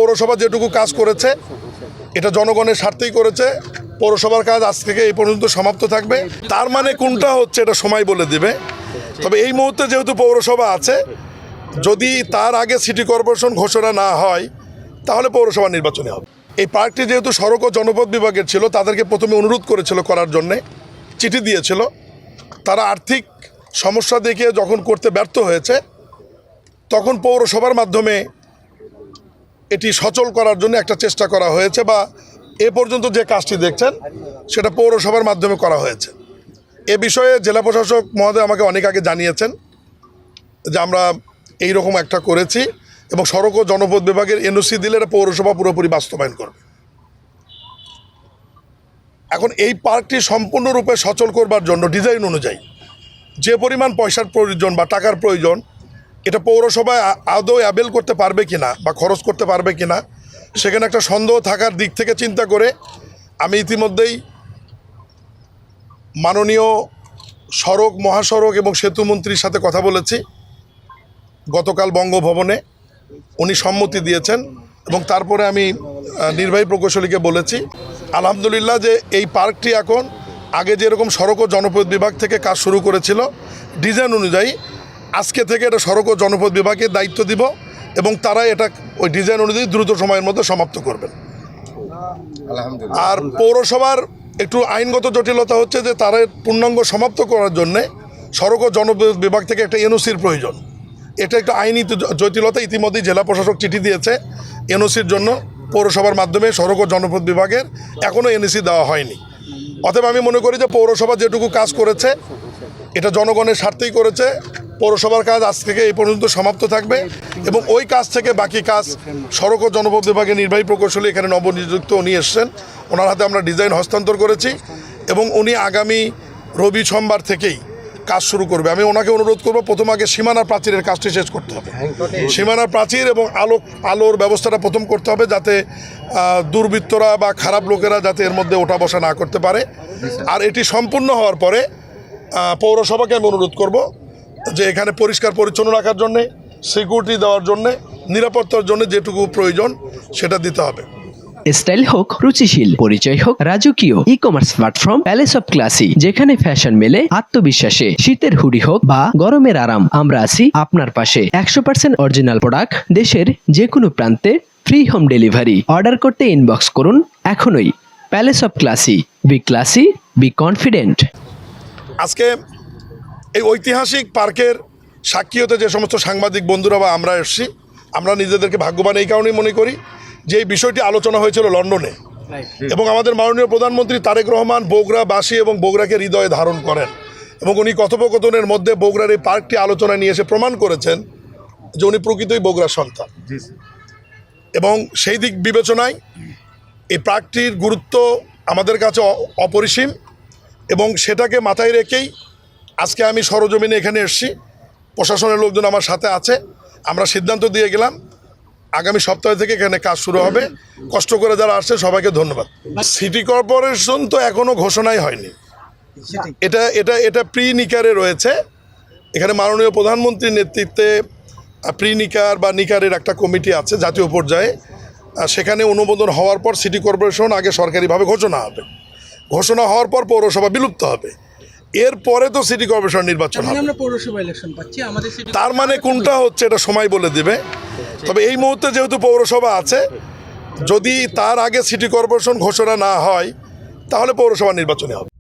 পৌরসভা যেটুকু কাজ করেছে এটা জনগণের স্বার্থেই করেছে। পৌরসভার কাজ আজ থেকে এই পর্যন্ত সমাপ্ত থাকবে। তার মানে কোনটা হচ্ছে এটা সময় বলে দিবে। তবে এই মুহূর্তে যেহেতু পৌরসভা আছে, যদি তার আগে সিটি কর্পোরেশন ঘোষণা না হয় তাহলে পৌরসভা নির্বাচনে হবে। এই পার্কটি যেহেতু সড়ক ও জনপথ বিভাগের ছিল, তাদেরকে প্রথমে অনুরোধ করেছিল করার জন্যে, চিঠি দিয়েছিল। তারা আর্থিক সমস্যা দেখিয়ে যখন করতে ব্যর্থ হয়েছে, তখন পৌরসভার মাধ্যমে এটি সচল করার জন্য একটা চেষ্টা করা হয়েছে, বা এ পর্যন্ত যে কাজটি দেখছেন সেটা পৌরসভার মাধ্যমে করা হয়েছে। এ বিষয়ে জেলা প্রশাসক মহোদয় আমাকে অনেক আগে জানিয়েছেন যে আমরা এই রকম একটা করেছি, এবং সড়ক ও জনপথ বিভাগের এনওসি দিলে এটা পৌরসভা পুরোপুরি বাস্তবায়ন করবে। এখন এই পার্কটি সম্পূর্ণরূপে সচল করবার জন্য ডিজাইন অনুযায়ী যে পরিমাণ পয়সার প্রয়োজন বা টাকার প্রয়োজন, এটা পৌরসভায় আদৌ অ্যাবেল করতে পারবে কিনা বা খরচ করতে পারবে কিনা, সেখানে একটা সন্দেহ থাকার দিক থেকে চিন্তা করে আমি ইতিমধ্যেই মাননীয় সড়ক, মহাসড়ক এবং সেতু মন্ত্রীর সাথে কথা বলেছি। গতকাল বঙ্গভবনে উনি সম্মতি দিয়েছেন, এবং তারপরে আমি নির্বাহী প্রকৌশলীকে বলেছি আলহামদুলিল্লাহ যে এই পার্কটি এখন আগে যেরকম সড়ক ও জনপথ বিভাগ থেকে কাজ শুরু করেছিল ডিজাইন অনুযায়ী, আজকে থেকে এটা সড়ক ও জনপথ বিভাগের দায়িত্ব দিব, এবং তারা এটা ওই ডিজাইন অনুযায়ী দ্রুত সময়ের মধ্যে সমাপ্ত করবেন। আর পৌরসভার একটু আইনগত জটিলতা হচ্ছে যে তারা পূর্ণাঙ্গ সমাপ্ত করার জন্যে সড়ক ও জনপথ বিভাগ থেকে একটা এনওসির প্রয়োজন। এটা একটা আইনি জটিলতা। ইতিমধ্যেই জেলা প্রশাসক চিঠি দিয়েছে এনওসির জন্য। পৌরসভার মাধ্যমে সড়ক ও জনপথ বিভাগের এখনও এনওসি দেওয়া হয়নি। অতএব আমি মনে করি যে পৌরসভা যেটুকু কাজ করেছে এটা জনগণের স্বার্থেই করেছে। পৌরসভার কাজ আজ থেকে এই পর্যন্ত সমাপ্ত থাকবে, এবং ওই কাজ থেকে বাকি কাজ সড়ক ও জনপথ বিভাগের নির্বাহী প্রকৌশলী এখানে নবনিযুক্ত উনি এসছেন, ওনার হাতে আমরা ডিজাইন হস্তান্তর করেছি, এবং উনি আগামী রবি সোমবার থেকেই কাজ শুরু করবে। আমি ওনাকে অনুরোধ করব প্রথম আগে সীমানা প্রাচীরের কাজটি শেষ করতে হবে। সীমানা প্রাচীর এবং আলোর ব্যবস্থাটা প্রথম করতে হবে, যাতে দুর্বৃত্তরা বা খারাপ লোকেরা যাতে এর মধ্যে ওঠা বসা না করতে পারে। আর এটি সম্পূর্ণ হওয়ার পরে পৌরসভাকে আমি অনুরোধ করব যে এখানে পরিষ্কার পরিচ্ছন্ন রাখার জন্যে, সিকিউরিটি দেওয়ার জন্যে, নিরাপত্তার জন্য যেটুকু প্রয়োজন সেটা দিতে হবে। স্টাইল হোক রুচিশীল, পরিচয় হোক রাজকীয়, e commerce platform palace of classy, যেখানে ফ্যাশন মেলে আত্মবিশ্বাসে। শীতের হুডি হোক বা গরমের আরাম, আমরা আছি আপনার পাশে। 100% অরিজিনাল প্রোডাক্ট, দেশের যে কোনো প্রান্তে, ফ্রি হোম ডেলিভারি। অর্ডার করতে ইনবক্স করুন এখনই। Palace of classy, B classy, be confident. আজকে এই ঐতিহাসিক পার্কের সাক্ষী হতে যে সমস্ত সাংবাদিক বন্ধুরা বা আমরা এসেছি, আমরা নিজেদেরকে ভাগ্যবান এই কারণেই মনে করি যে এই বিষয়টি আলোচনা হয়েছিল লন্ডনে, এবং আমাদের মাননীয় প্রধানমন্ত্রী তারেক রহমান বগুড়াবাসী এবং বগুড়াকে হৃদয়ে ধারণ করেন, এবং উনি কথোপকথনের মধ্যে বগুড়ার এই পার্কটি আলোচনায় নিয়ে এসে প্রমাণ করেছেন যে উনি প্রকৃতই বগুড়ার সন্তান। এবং সেই দিক বিবেচনায় এই পার্কটির গুরুত্ব আমাদের কাছে অপরিসীম, এবং সেটাকে মাথায় রেখেই আজকে আমি সরজমিনে এখানে এসেছি। প্রশাসনের লোকজন আমার সাথে আছে। আমরা সিদ্ধান্ত দিয়ে গেলাম আগামী সপ্তাহ থেকে এখানে কাজ শুরু হবে। কষ্ট করে যারা আসছে সবাইকে ধন্যবাদ। সিটি কর্পোরেশন তো এখনও ঘোষণাই হয়নি, এটা এটা এটা প্রি নিকারে রয়েছে। এখানে মাননীয় প্রধানমন্ত্রীর নেতৃত্বে প্রি নিকার বা নিকারের একটা কমিটি আছে জাতীয় পর্যায়ে। সেখানে অনুমোদন হওয়ার পর সিটি কর্পোরেশন আগে সরকারিভাবে ঘোষণা হবে। ঘোষণা হওয়ার পর পৌরসভা বিলুপ্ত হবে। এরপরে তো সিটি কর্পোরেশন নির্বাচন হবে। আমরা পৌরসভা ইলেকশন পাচ্ছি, আমাদের তার মানে কোনটা হচ্ছে এটা সময় বলে দিবে। তবে এই মুহূর্তে যেহেতু পৌরসভা আছে, যদি তার আগে সিটি কর্পোরেশন ঘোষণা না হয় তাহলে পৌরসভা নির্বাচনে হবে।